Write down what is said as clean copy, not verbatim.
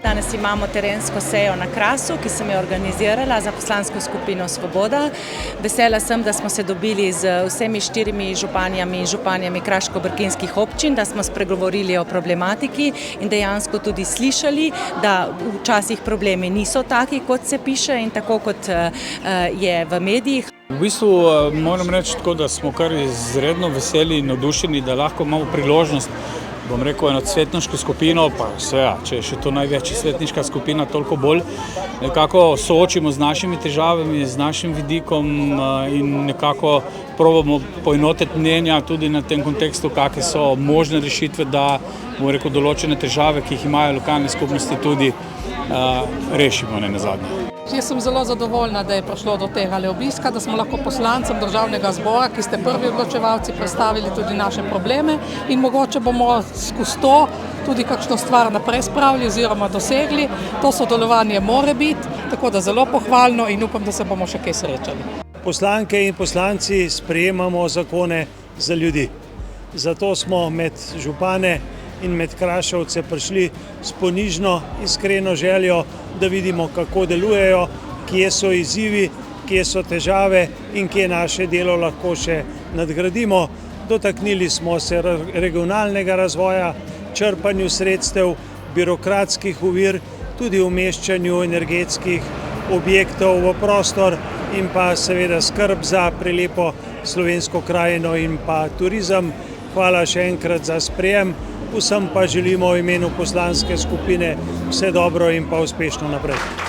Danes imamo terensko sejo na Krasu, ki sem jo organizirala za poslansko skupino Svoboda. Vesela sem, da smo se dobili z vsemi 4 županjami in županjami kraško-brkinskih občin, da smo spregovorili o problematiki in dejansko tudi slišali, da včasih problemi niso taki, kot se piše in tako, kot je v medijih. V bistvu moram reči tako, da smo kar izredno veseli in navdušeni, da lahko imamo priložnost, bom rekel, eno svetniško skupino, pa seveda, če je še to največja svetniška skupina, toliko bolj, nekako soočimo z našimi težavami, z našim vidikom in nekako probamo poenotiti mnenja tudi na tem kontekstu, kakšne so možne rešitve, da, bom rekel, določene težave, ki jih imajo lokalne skupnosti, tudi rešimo, ne nazadnje. Jaz sem zelo zadovoljna, da je prišlo do tega obiska, da smo lahko poslancem Državnega zbora, ki ste prvi odločevalci, predstavili tudi naše probleme in mogoče bomo skozi to tudi kakšno stvar naprej spravili oziroma dosegli. To sodelovanje more biti, tako da zelo pohvalno in upam, da se bomo še kaj srečali. Poslanke in poslanci sprejemamo zakone za ljudi. Zato smo med župane in med Kraševce prišli s ponižno, iskreno željo, da vidimo, kako delujejo, kje so izzivi, kje so težave in kje naše delo lahko še nadgradimo. Dotaknili smo se regionalnega razvoja, črpanju sredstev, birokratskih ovir, tudi umeščanju energetskih objektov v prostor in pa seveda skrb za prelepo slovensko krajino in pa turizem. Hvala še enkrat za sprejem. Vsem pa želimo v imenu poslanske skupine vse dobro in pa uspešno naprej.